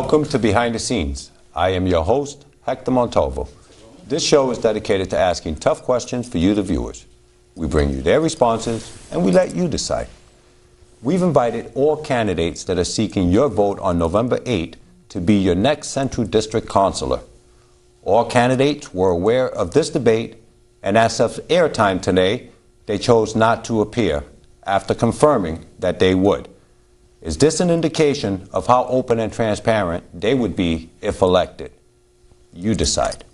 Welcome to Behind the Scenes. I am your host, Hector Montalvo. This show is dedicated to asking tough questions for you, the viewers. We bring you their responses, and we let you decide. We've invited all candidates that are seeking your vote on November 8 to be your next Central District Councilor. All candidates were aware of this debate, and as of airtime today, they chose not to appear after confirming that they would. Is this an indication of how open and transparent they would be if elected? You decide.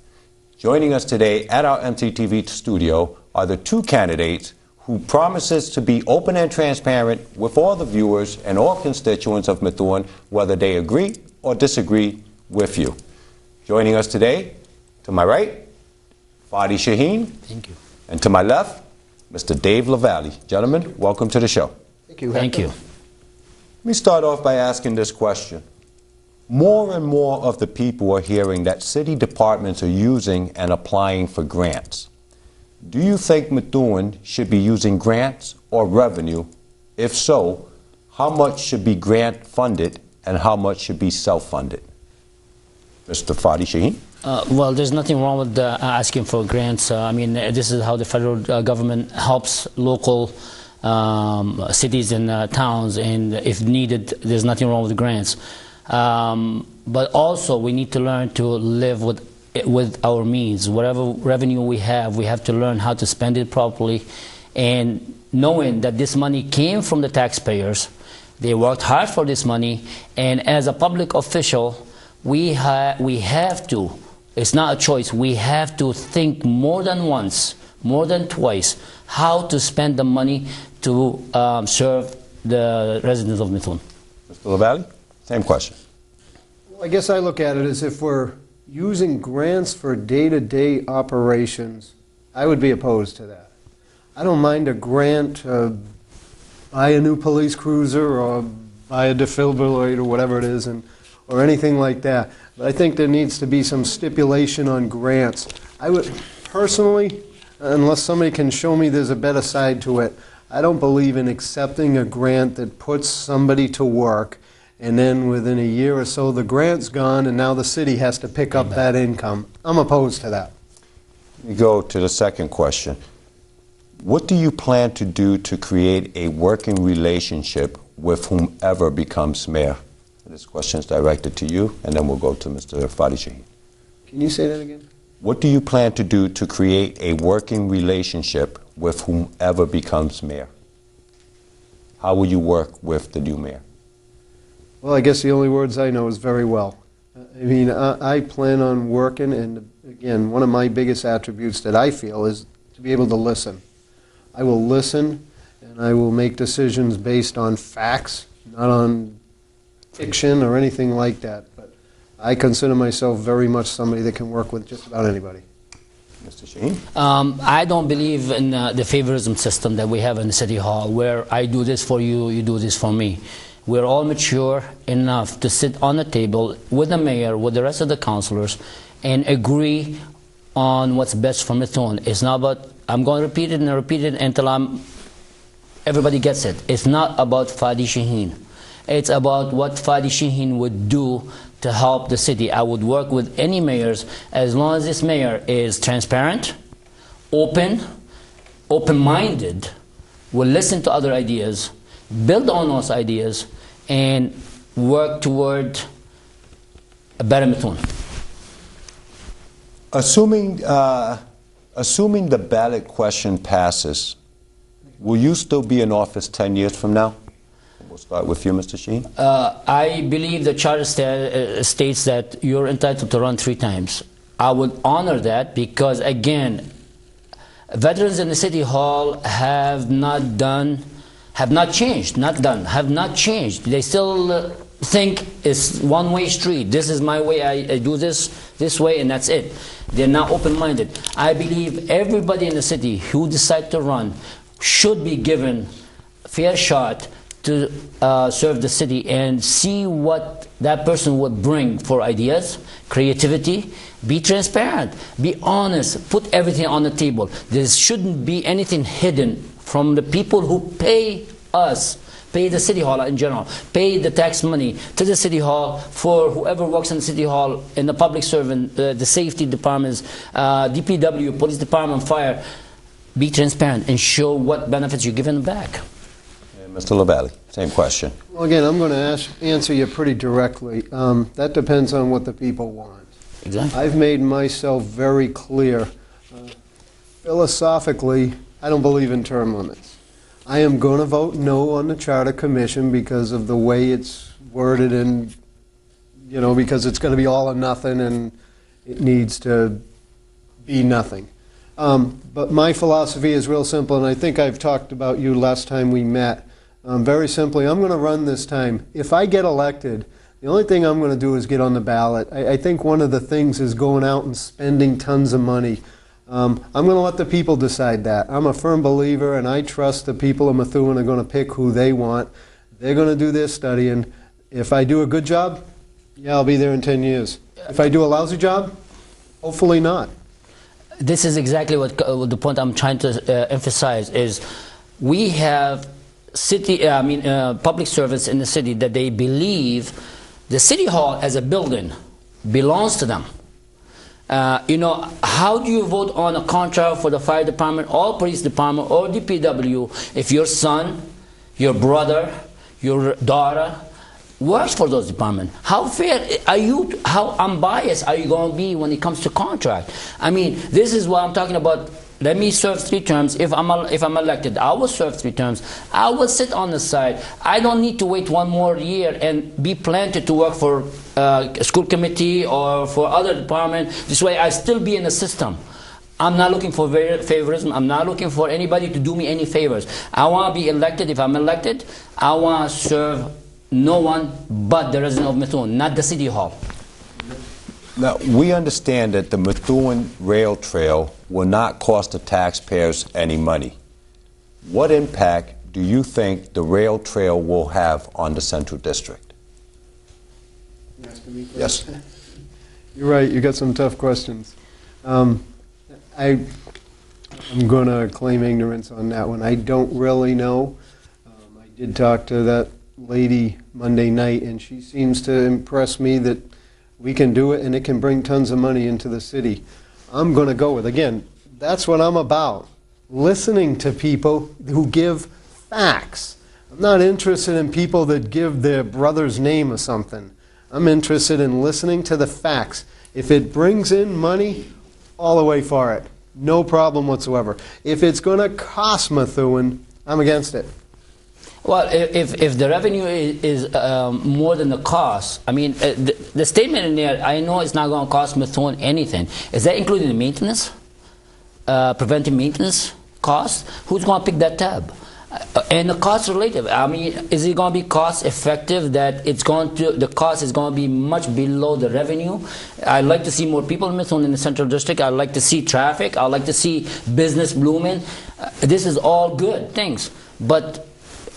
Joining us today at our MCTV studio are the two candidates who promises to be open and transparent with all the viewers and all constituents of Methuen, whether they agree or disagree with you. Joining us today, to my right, Fadi Shaheen. Thank you. And to my left, Mr. Dave LaValle. Gentlemen, welcome to the show. Thank you. Thank you. Let me start off by asking this question. More and more of the people are hearing that city departments are using and applying for grants. Do you think Methuen should be using grants or revenue? If so, how much should be grant funded and how much should be self-funded? Mr. Fadi Shaheen? Well, there's nothing wrong with asking for grants. I mean, this is how the federal government helps local cities and towns, and if needed, there's nothing wrong with grants. But also, we need to learn to live with our means. Whatever revenue we have to learn how to spend it properly, and knowing that this money came from the taxpayers. They worked hard for this money, and as a public official, we have to, it's not a choice, we have to think more than once, more than twice, how to spend the money to serve the residents of Methuen. Mr. LaValle, same question. Well, I guess I look at it as if we're using grants for day-to-day operations, I would be opposed to that. I don't mind a grant to buy a new police cruiser or buy a defibrillator, whatever it is, or anything like that. But I think there needs to be some stipulation on grants. I would personally, unless somebody can show me there's a better side to it, I don't believe in accepting a grant that puts somebody to work and then within a year or so the grant's gone and now the city has to pick up that income. I'm opposed to that. We go to the second question. What do you plan to do to create a working relationship with whomever becomes mayor? This question is directed to you, and then we'll go to Mr. Fadi Shaheen. Can you say that again? What do you plan to do to create a working relationship with whomever becomes mayor? How will you work with the new mayor? Well, I guess the only words I know is very well. I mean, I plan on working, and again, one of my biggest attributes that I feel is to be able to listen. I will listen, and I will make decisions based on facts, not on fiction or anything like that. But I consider myself very much somebody that can work with just about anybody. Mr. Shaheen? I don't believe in the favorism system that we have in the City Hall, where I do this for you, you do this for me. We're all mature enough to sit on the table with the mayor, with the rest of the councilors, and agree on what's best for Methuen. It's not about, I'm going to repeat it and repeat it until everybody gets it. It's not about Fadi Shaheen. It's about what Fadi Shaheen would do to help the city. I would work with any mayors as long as this mayor is transparent, open-minded, will listen to other ideas, build on those ideas, and work toward a better Methuen. Assuming the ballot question passes, will you still be in office 10 years from now? We'll start with you, Mr. Shaheen. I believe the charter states that you're entitled to run 3 times. I would honor that because, again, veterans in the City Hall have not changed. They still think it's one-way street. This is my way, I do this way, and that's it. They're not open-minded. I believe everybody in the city who decide to run should be given a fair shot to serve the city and see what that person would bring for ideas, creativity. Be transparent, be honest, put everything on the table. There shouldn't be anything hidden from the people who pay us pay the city hall in general, pay the tax money to the city hall for whoever works in the city hall, in the public servant, the safety departments, DPW, police department, fire. Be transparent and show what benefits you're giving back. Mr. LaValle, same question. Well, again, I'm going to answer you pretty directly. That depends on what the people want. Exactly. I've made myself very clear. Philosophically, I don't believe in term limits. I am going to vote no on the Charter Commission because of the way it's worded, and because it's going to be all or nothing, and it needs to be nothing. But my philosophy is real simple, and I think I've talked about you last time we met. Very simply, I'm going to run this time. If I get elected, the only thing I'm going to do is get on the ballot. I think one of the things is going out and spending tons of money. I'm going to let the people decide that. I'm a firm believer, and I trust the people of Methuen are going to pick who they want. They're going to do their studying. If I do a good job, yeah, I'll be there in 10 years. If I do a lousy job, hopefully not. This is exactly what the point I'm trying to emphasize is we have public servants in the city that they believe the city hall as a building belongs to them. How do you vote on a contract for the fire department or police department or DPW if your son, your brother, your daughter works for those departments? How fair are you? How unbiased are you going to be when it comes to contract? I mean, this is what I'm talking about. Let me serve 3 terms. If I'm elected, I will serve 3 terms. I will sit on the side. I don't need to wait 1 more year and be planted to work for a school committee or for other department. This way, I still be in the system. I'm not looking for favorism. I'm not looking for anybody to do me any favors. I want to be elected. If I'm elected, I want to serve no one but the resident of Methuen, not the city hall. Now, we understand that the Methuen Rail Trail will not cost the taxpayers any money. What impact do you think the rail trail will have on the Central District? You asking me first? Yes. You're right. You got some tough questions. I'm going to claim ignorance on that one. I don't really know. I did talk to that lady Monday night, and she seems to impress me that we can do it, and it can bring tons of money into the city. I'm going to go with, again, that's what I'm about, listening to people who give facts. I'm not interested in people that give their brother's name or something. I'm interested in listening to the facts. If it brings in money, all the way for it. No problem whatsoever. If it's going to cost Methuen, I'm against it. Well, if the revenue is more than the cost, I mean, the statement in there, I know it's not going to cost Methuen anything. Is that including the maintenance, preventive maintenance cost? Who's going to pick that tab? And the cost relative. I mean, is it going to be cost effective that the cost is going to be much below the revenue? I'd like to see more people in Methuen in the Central District. I'd like to see traffic. I'd like to see business blooming. This is all good things, but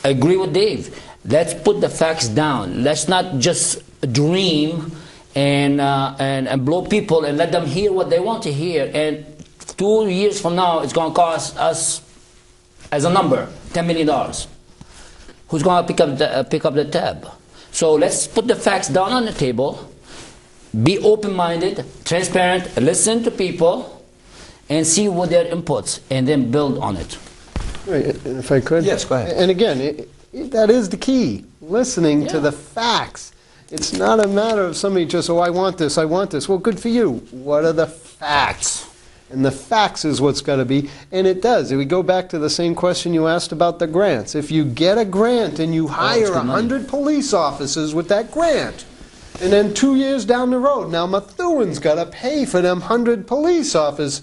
I agree with Dave. Let's put the facts down. Let's not just dream and blow people and let them hear what they want to hear. And 2 years from now, it's going to cost us, as a number, $10 million. Who's going to pick up the tab? So let's put the facts down on the table. Be open-minded, transparent, listen to people, and see what their inputs, and then build on it. Right, if I could? Yes, go ahead. And again, that is the key, listening to the facts. It's not a matter of somebody just, oh, I want this, I want this. Well, good for you. What are the facts? And the facts is what's got to be, and it does. If we go back to the same question you asked about the grants. If you get a grant and you hire 100 police officers with that grant, and then 2 years down the road, now Methuen's got to pay for them 100 police officers,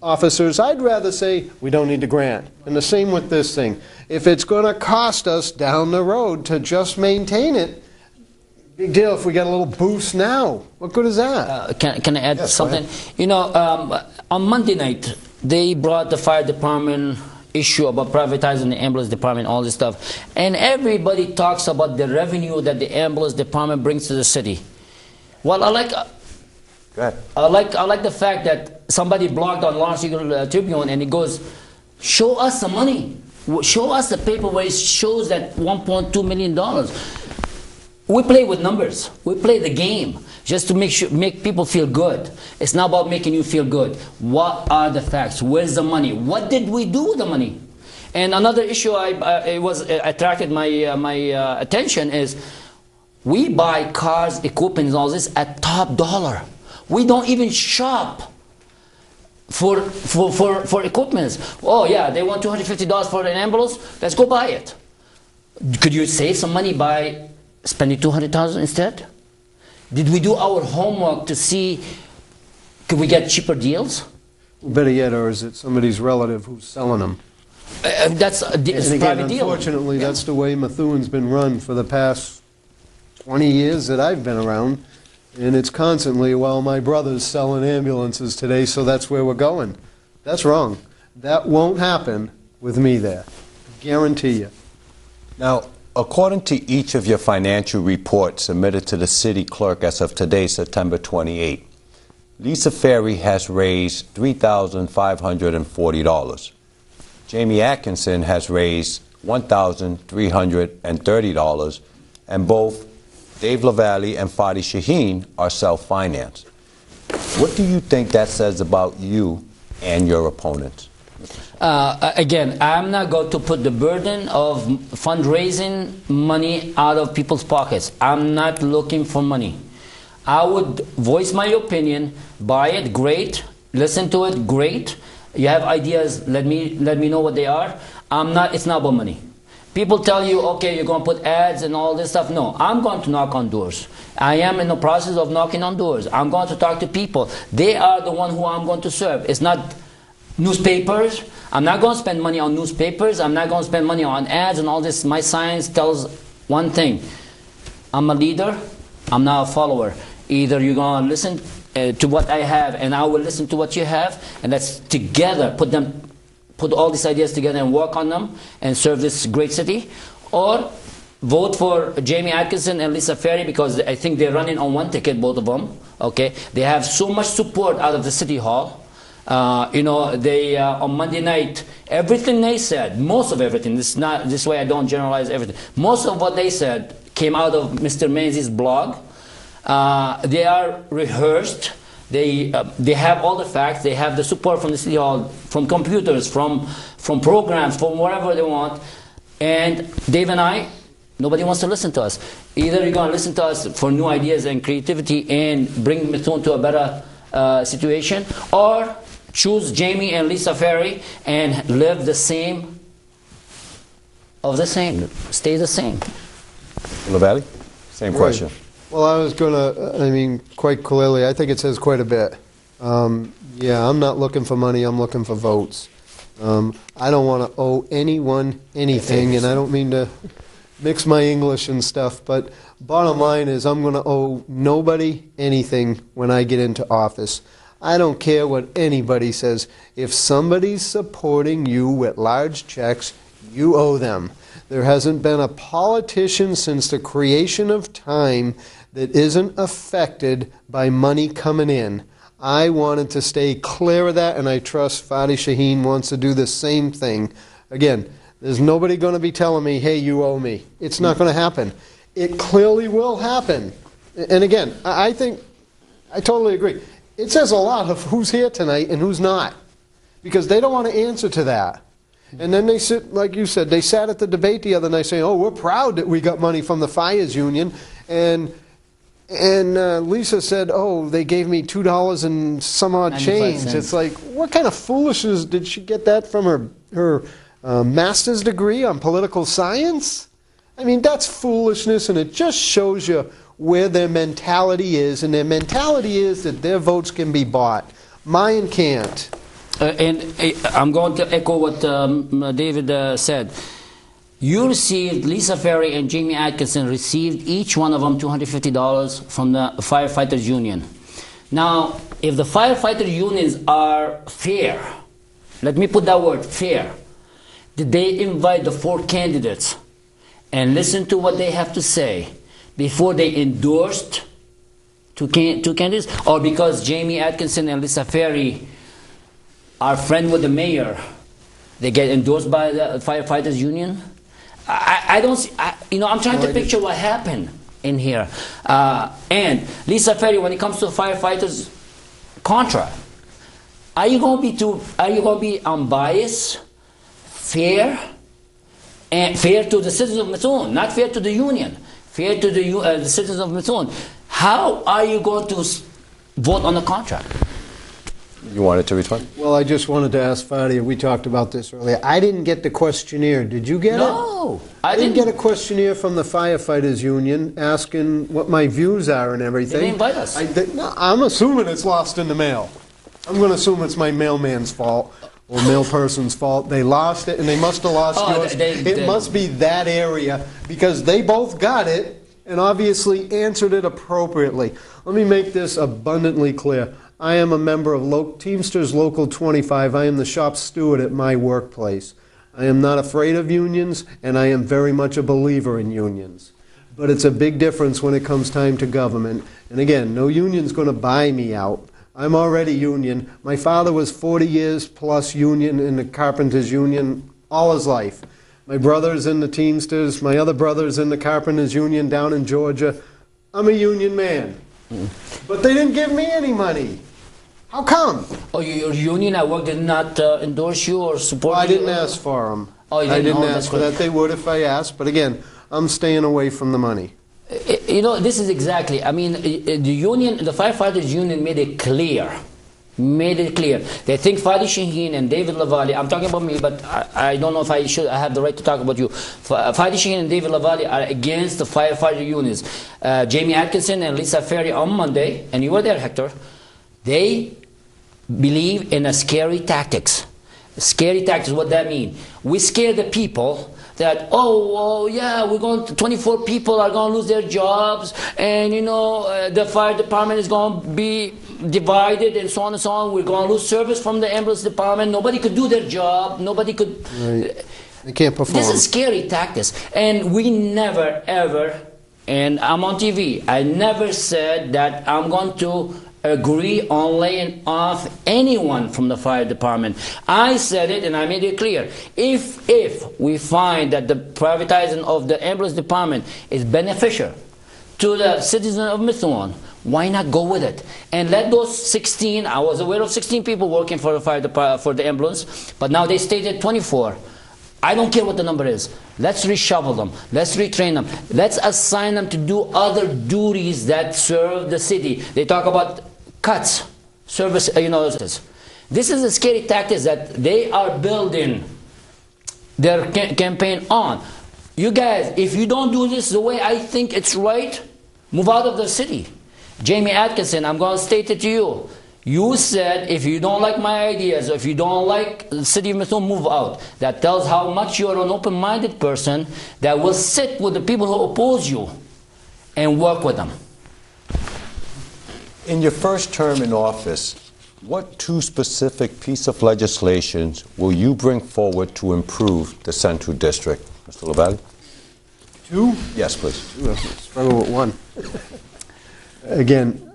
I'd rather say we don't need the grant. And the same with this thing. If it's going to cost us down the road to just maintain it, big deal if we get a little boost now. What good is that? Can I add something? You know, on Monday night, they brought the fire department issue about privatizing the ambulance department, all this stuff. And everybody talks about the revenue that the ambulance department brings to the city. Well, I like the fact that somebody blogged on Lawrence Eagle Tribune and it goes, show us some money. Show us the paper where it shows that $1.2 million. We play with numbers. We play the game just to make people feel good. It's not about making you feel good. What are the facts? Where's the money? What did we do with the money? And another issue attracted my attention is we buy cars, equipment, and all this at top dollar. We don't even shop for equipment. Oh yeah, they want $250 for an ambulance. Let's go buy it. Could you save some money by spending $200,000 instead? Did we do our homework to see could we get cheaper deals? Better yet, or is it somebody's relative who's selling them? That's a private deal. Unfortunately, that's the way Methuen's been run for the past 20 years that I've been around. And it's constantly, well, my brother's selling ambulances today, so that's where we're going. That's wrong. That won't happen with me there. Guarantee you. Now, according to each of your financial reports submitted to the city clerk as of today, September 28, Lisa Ferry has raised $3,540. Jamie Atkinson has raised $1,330, and both Dave LaValle and Fadi Shaheen are self-financed. What do you think that says about you and your opponents? Again, I'm not going to put the burden of fundraising money out of people's pockets. I'm not looking for money. I would voice my opinion, buy it, great. Listen to it, great. You have ideas, let me know what they are. It's not about money. People tell you, okay, you're going to put ads and all this stuff. No, I'm going to knock on doors. I am in the process of knocking on doors. I'm going to talk to people. They are the one who I'm going to serve. It's not newspapers. I'm not going to spend money on newspapers. I'm not going to spend money on ads and all this. My science tells one thing. I'm a leader. I'm not a follower. Either you're going to listen to what I have and I will listen to what you have, and let's together put all these ideas together and work on them and serve this great city, or vote for Jamie Atkinson and Lisa Ferry, because I think they're running on one ticket, both of them. Okay, they have so much support out of the city hall. You know, they on Monday night, everything they said, most of everything. This way I don't generalize everything. Most of what they said came out of Mr. Menzies' blog. They are rehearsed. They have all the facts. They have the support from the city hall, from computers, from programs, from whatever they want. And Dave and I, nobody wants to listen to us. Either you're going to listen to us for new ideas and creativity and bring Methuen to a better situation, or choose Jamie and Lisa Ferry and live the same of the same, stay the same. LaValle, same question. Well, I was going to, I mean, quite clearly, I think it says quite a bit. Yeah, I'm not looking for money, I'm looking for votes. I don't want to owe anyone anything, and I don't mean to mix my English and stuff, but bottom line is I'm going to owe nobody anything when I get into office. I don't care what anybody says. If somebody's supporting you with large checks, you owe them. There hasn't been a politician since the creation of time that isn't affected by money coming in. I wanted to stay clear of that, and I trust Fadi Shaheen wants to do the same thing. Again, there's nobody going to be telling me, hey, you owe me. It's not going to happen. It clearly will happen. And again, I think, I totally agree. It says a lot of who's here tonight and who's not, because they don't want to answer to that. And then they sit, like you said, they sat at the debate the other night saying, oh, we're proud that we got money from the Fires Union. And Lisa said, oh, they gave me $2 and some odd change. It's like, what kind of foolishness did she get that from her master's degree on political science? I mean, that's foolishness, and it just shows you where their mentality is. And their mentality is that their votes can be bought. Mine can't. And I'm going to echo what David said. You received, Lisa Ferry and Jamie Atkinson received each one of them $250 from the Firefighters Union. Now, if the firefighter unions are fair, let me put that word, fair, did they invite the 4 candidates and listen to what they have to say before they endorsed two candidates? Or because Jamie Atkinson and Lisa Ferry are friends with the mayor, They get endorsed by the firefighters union. I don't see, I'm trying to picture what happened in here. And Lisa Ferry, when it comes to firefighters contract, are you going to be unbiased, fair, and fair to the citizens of Methuen, not fair to the union, fair to the citizens of Methuen? How are you going to vote on the contract? You wanted to respond? Well, I just wanted to ask Fadia, we talked about this earlier. I didn't get the questionnaire. Did you get it? No. I didn't get a questionnaire from the firefighters union asking what my views are and everything. They didn't invite us. No, I'm assuming it's lost in the mail. I'm going to assume it's my mailman's fault or mail person's fault. They lost it, and they must have lost yours. It must be that area, because they both got it and obviously answered it appropriately. Let me make this abundantly clear. I am a member of Teamsters Local 25. I am the shop steward at my workplace. I am not afraid of unions, and I am very much a believer in unions. But it's a big difference when it comes time to government. And again, no union's going to buy me out. I'm already union. My father was 40 years plus union in the Carpenters Union all his life. My brother's in the Teamsters. My other brother's in the Carpenters Union down in Georgia. I'm a union man. But they didn't give me any money. How come? Oh, your union at work did not endorse you or support you? I didn't ask for them. Oh, you didn't? I didn't Oh, ask for that. They would if I asked. But again, I'm staying away from the money. This is exactly, the union, the firefighters union made it clear. They think Fadi Shaheen and David Lavallee, I'm talking about me, but I don't know if I have the right to talk about you. Fadi Shaheen and David Lavallee are against the firefighter unions. Jamie Atkinson and Lisa Ferry on Monday, and you were there, Hector, they believe in a scary tactics. Scary tactics, what that mean? We scare the people that, yeah, 24 people are going to lose their jobs, and the fire department is going to be divided, and so on and so on. We're going to lose service from the ambulance department. Nobody could do their job. Nobody could. Right. They can't perform. This is scary tactics, and we never ever. And I'm on TV. I never said that I'm going to agree on laying off anyone from the fire department. I said it and I made it clear. If we find that the privatizing of the ambulance department is beneficial to the citizens of Methuen, why not go with it? And let those 16, I was aware of 16 people working for the fire department, for the ambulance, but now they stated 24. I don't care what the number is. Let's reshuffle them. Let's retrain them. Let's assign them to do other duties that serve the city. They talk about cuts, service, This is a scary tactic that they are building their campaign on. You guys, if you don't do this the way I think it's right, move out of the city. Jamie Atkinson, I'm going to state it to you. You said if you don't like my ideas, or if you don't like the city of Methuen, move out. That tells how much you're an open-minded person that will sit with the people who oppose you and work with them. In your first term in office, what two specific pieces of legislation will you bring forward to improve the Central District? Mr. Lavallee? Two? Yes, please. Struggle with one. Again,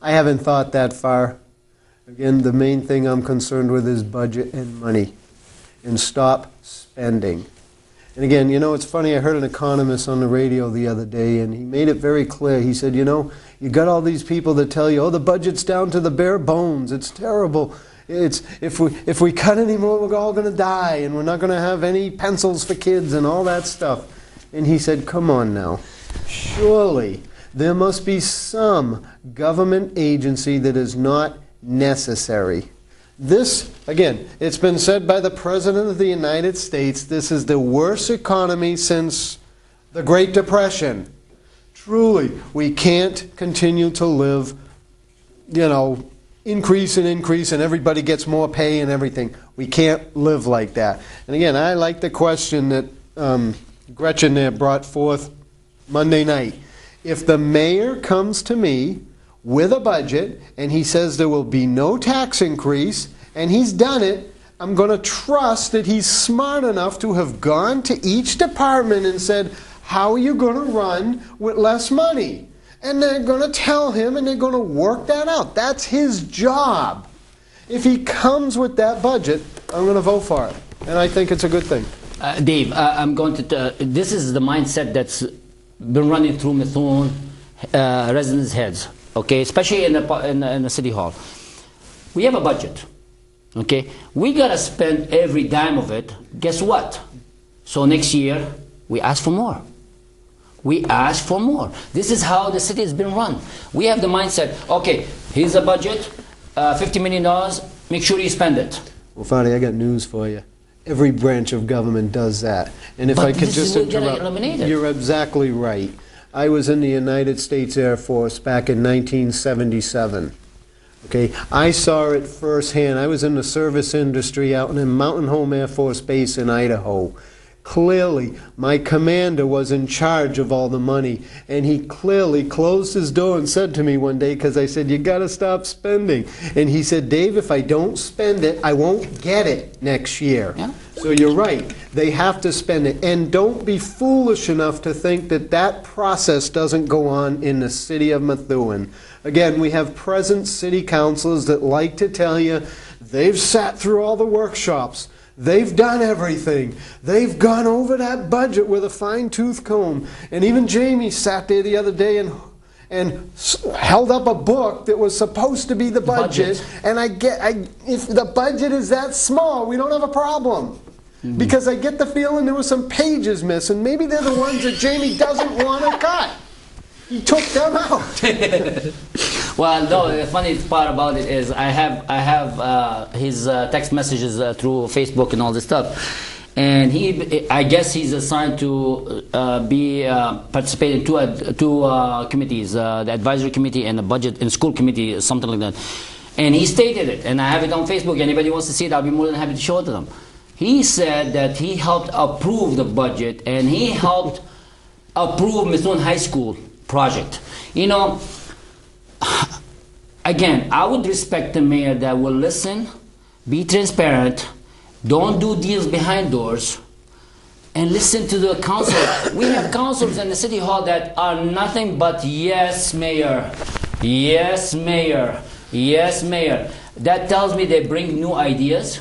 I haven't thought that far. Again, the main thing I'm concerned with is budget and money. And stop spending. And again, it's funny, I heard an economist on the radio the other day, and he made it very clear. He said, you got all these people that tell you, the budget's down to the bare bones. It's terrible. If we cut any more, we're all going to die, and we're not going to have any pencils for kids and all that stuff. And he said, come on now. Surely there must be some government agency that is not necessary. This, again, it's been said by the President of the United States, this is the worst economy since the Great Depression. Truly, we can't continue to live, increase and everybody gets more pay and everything. We can't live like that. And again, I like the question that Gretchen there brought forth Monday night. If the mayor comes to me with a budget and he says there will be no tax increase and he's done it, I'm going to trust that he's smart enough to have gone to each department and said, how are you going to run with less money? And they're going to tell him and they're going to work that out. That's his job. If he comes with that budget, I'm going to vote for it. And I think it's a good thing. Dave, I'm going to. This is the mindset that's been running through Methuen residents' heads. Okay, especially in the city hall. We have a budget. Okay, we gotta spend every dime of it. Guess what? So next year we ask for more. We ask for more. This is how the city has been run. We have the mindset. Okay, here's a budget, $50 million. Make sure you spend it. Well, Fadi, I got news for you. Every branch of government does that. And if I could just interrupt, you're exactly right. I was in the United States Air Force back in 1977. Okay, I saw it firsthand. I was in the service industry out in Mountain Home Air Force Base in Idaho. Clearly, my commander was in charge of all the money, and he clearly closed his door and said to me one day, because I said, you got to stop spending. And he said, Dave, if I don't spend it, I won't get it next year. Yeah. So you're right. They have to spend it. And don't be foolish enough to think that that process doesn't go on in the city of Methuen. Again, we have present city councilors that like to tell you they've sat through all the workshops. They've done everything. They've gone over that budget with a fine-tooth comb. And even Jamie sat there the other day and held up a book that was supposed to be the budget. And if the budget is that small, we don't have a problem. Mm-hmm. Because I get the feeling there were some pages missing. Maybe they're the ones that Jamie doesn't want to cut. He took them out. Well, no, the funny part about it is I have his text messages through Facebook and all this stuff, and I guess he's assigned to participate in two committees, the advisory committee and the budget and school committee, something like that. And he stated it, and I have it on Facebook. Anybody wants to see it, I'll be more than happy to show it to them. He said that he helped approve the budget and he helped approve Methuen High School project. You know, again, I would respect the mayor that will listen, be transparent, don't do deals behind doors, and listen to the council. We have councilors in the city hall that are nothing but yes, mayor, yes, mayor, yes, mayor. That tells me they bring new ideas.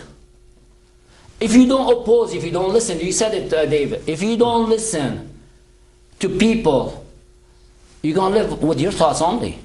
If you don't oppose, if you don't listen, you said it, David, if you don't listen to people, you're going to live with your thoughts only.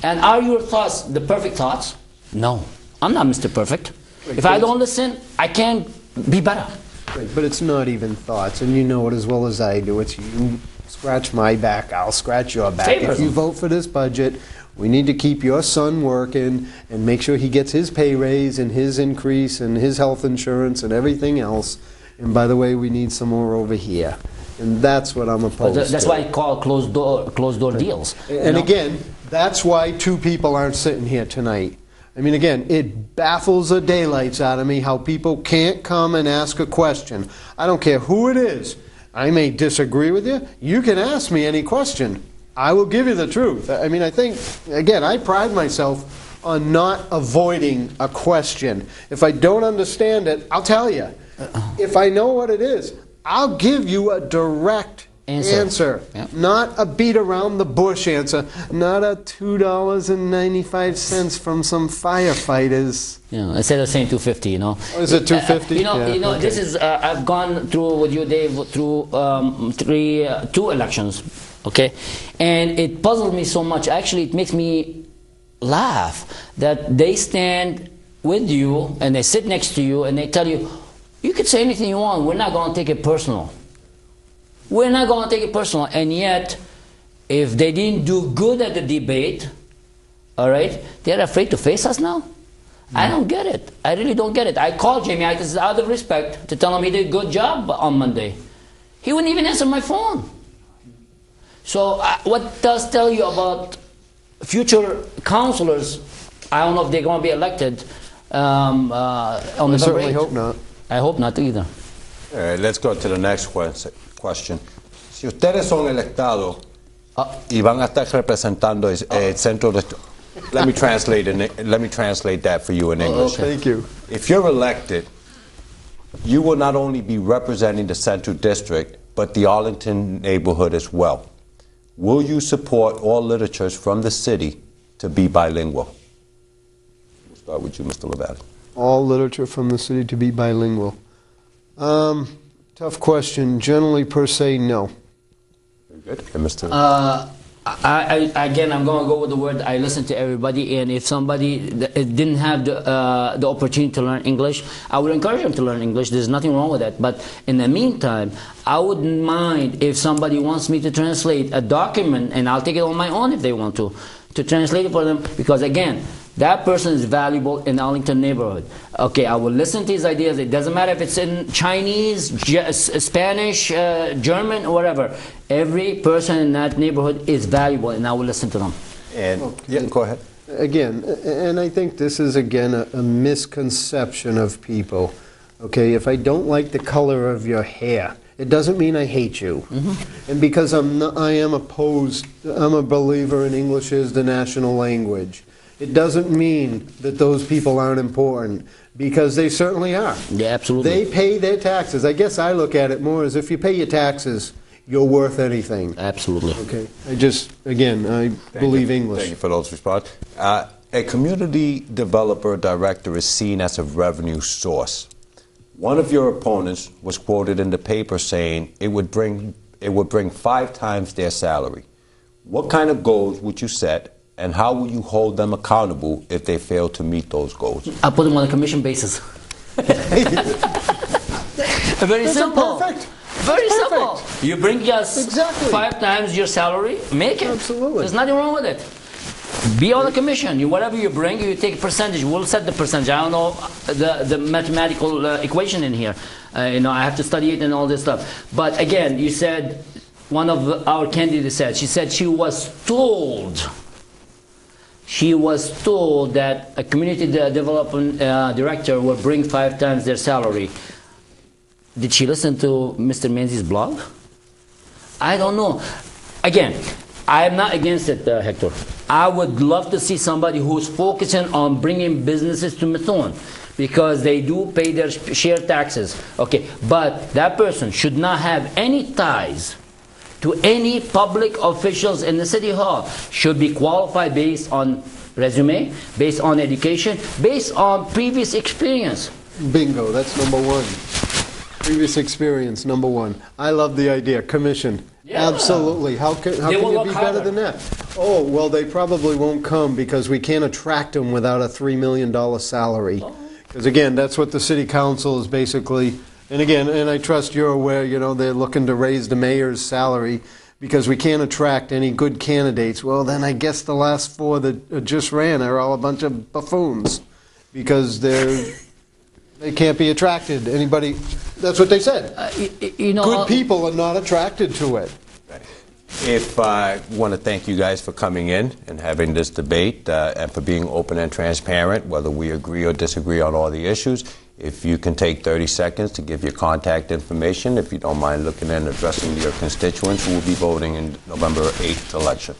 And are your thoughts the perfect thoughts? No. I'm not Mr. Perfect. Right, if I don't listen, I can't be better. Right, but it's not even thoughts, and you know it as well as I do. It's you scratch my back, I'll scratch your back. If you vote for this budget, we need to keep your son working and make sure he gets his pay raise and his increase and his health insurance and everything else. And by the way, we need some more over here. And that's what I'm opposed to. That's why I call closed door deals. And again, that's why two people aren't sitting here tonight. I mean, again, it baffles the daylights out of me how people can't come and ask a question. I don't care who it is. I may disagree with you. You can ask me any question. I will give you the truth. I mean, I think, again, I pride myself on not avoiding a question. If I don't understand it, I'll tell you. If I know what it is, I'll give you a direct answer. Yep. Not a beat around the bush answer. Not a $2.95 from some firefighters. Yeah, instead of saying $2.50, you know. Oh, is it $2.50? You know, okay. This is. I've gone through with you, Dave, through two elections, okay, and it puzzled me so much. Actually, it makes me laugh that they stand with you and they sit next to you and they tell you, you can say anything you want. We're not going to take it personal. We're not going to take it personal. And yet, if they didn't do good at the debate, all right, they're afraid to face us now? I don't get it. I really don't get it. I called Jamie Itis out of respect to tell him he did a good job on Monday. He wouldn't even answer my phone. So what does tell you about future councilors? I don't know if they're going to be elected on November 8th. Certainly hope not. I hope not either. Let's go to the next question. Si ustedes son electados y van a estar representando el centro de... Let me translate that for you in English. Thank you. If you're elected, you will not only be representing the Central District, but the Arlington neighborhood as well. Will you support all literatures from the city to be bilingual? We'll start with you, Mr. LaValle. All literature from the city to be bilingual. Tough question. Generally, per se, no. Very good. And Mr. Again, I'm going to go with the word I listen to everybody, and if somebody didn't have the opportunity to learn English, I would encourage them to learn English. There's nothing wrong with that. But in the meantime, I wouldn't mind if somebody wants me to translate a document, and I'll take it on my own if they want to translate it for them, because again, that person is valuable in the Arlington neighborhood. Okay, I will listen to his ideas. It doesn't matter if it's in Chinese, Spanish, German, or whatever. Every person in that neighborhood is valuable, and I will listen to them. And yeah, go ahead. Again, and I think this is, again, a misconception of people. Okay, if I don't like the color of your hair, it doesn't mean I hate you. And because I am opposed, I'm a believer in English as the national language. It doesn't mean that those people aren't important, because they certainly are. Yeah, absolutely. They pay their taxes. I guess I look at it more as if you pay your taxes, you're worth anything. Absolutely. Okay. I believe English. Thank you for those responses. A community developer director is seen as a revenue source. One of your opponents was quoted in the paper saying it would bring 5 times their salary. What kind of goals would you set, and how will you hold them accountable if they fail to meet those goals? I put them on a commission basis. Very simple. Perfect. Very That's simple. perfect. You bring us Exactly. 5 times your salary, make it. Absolutely. There's nothing wrong with it. Be on a commission. Whatever you bring, you take a percentage. We'll set the percentage. I don't know the mathematical equation in here. I have to study it and all this stuff. But again, you said, one of our candidates said, she was told that a community development director will bring 5 times their salary. Did she listen to Mr. Menzies' blog? I don't know. Again, I am not against it, Hector. I would love to see somebody who's focusing on bringing businesses to Methuen, because they do pay their share taxes. Okay, but that person should not have any ties to any public officials in the city hall. Should be qualified based on resume, based on education, based on previous experience. Bingo, that's number 1. Previous experience, number 1. I love the idea, commission. Yeah. Absolutely. How can you will be work better harder. than that? Oh, well, they probably won't come because we can't attract them without a $3 million salary. Because, again, that's what the city council is basically, and again, and I trust you're aware, they're looking to raise the mayor's salary because we can't attract any good candidates. Well, then I guess the last 4 that just ran are all a bunch of buffoons because they can't be attracted. Anybody, that's what they said. Good people are not attracted to it. If I want to thank you guys for coming in and having this debate and for being open and transparent, whether we agree or disagree on all the issues. If you can take 30 seconds to give your contact information, if you don't mind looking and addressing your constituents who will be voting in November 8th election.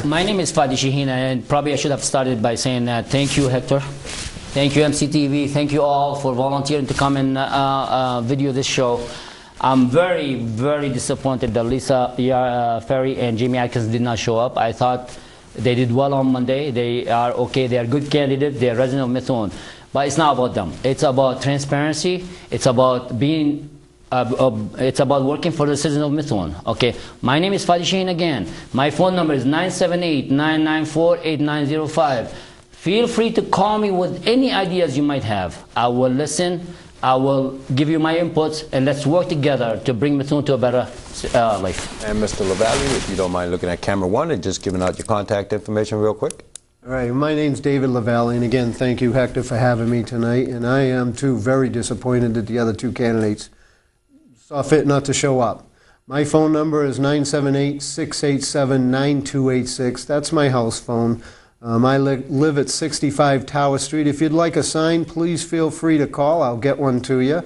My name is Fadi Shaheen, and probably I should have started by saying that thank you, Hector. Thank you, MCTV. Thank you all for volunteering to come and video this show. I'm very, very disappointed that Lisa Ferry and Jamie Atkins did not show up. I thought they did well on Monday. They are okay. They are good candidates. They are residents of Methuen. But it's not about them. It's about transparency. It's about being. It's about working for the citizens of Methuen. Okay. My name is Fadi Shaheen again. My phone number is 978-994-8905. Feel free to call me with any ideas you might have. I will listen. I will give you my inputs, and let's work together to bring Methuen to a better life. And Mr. LaValle, if you don't mind looking at camera 1 and just giving out your contact information real quick. All right, my name's David LaValle, and again, thank you, Hector, for having me tonight. And I am, too, very disappointed that the other 2 candidates saw fit not to show up. My phone number is 978-687-9286. That's my house phone. I live at 65 Tower Street. If you'd like a sign, please feel free to call. I'll get one to you.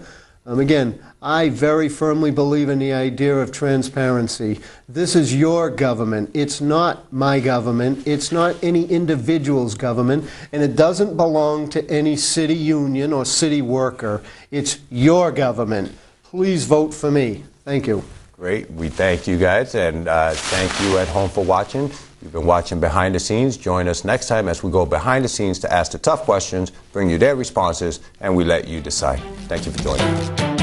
Again, I very firmly believe in the idea of transparency. This is your government. It's not my government. It's not any individual's government. And it doesn't belong to any city union or city worker. It's your government. Please vote for me. Thank you. Great. We thank you guys, and thank you at home for watching. You've been watching Behind the Scenes. Join us next time as we go behind the scenes to ask the tough questions, bring you their responses, and we let you decide. Thank you for joining us.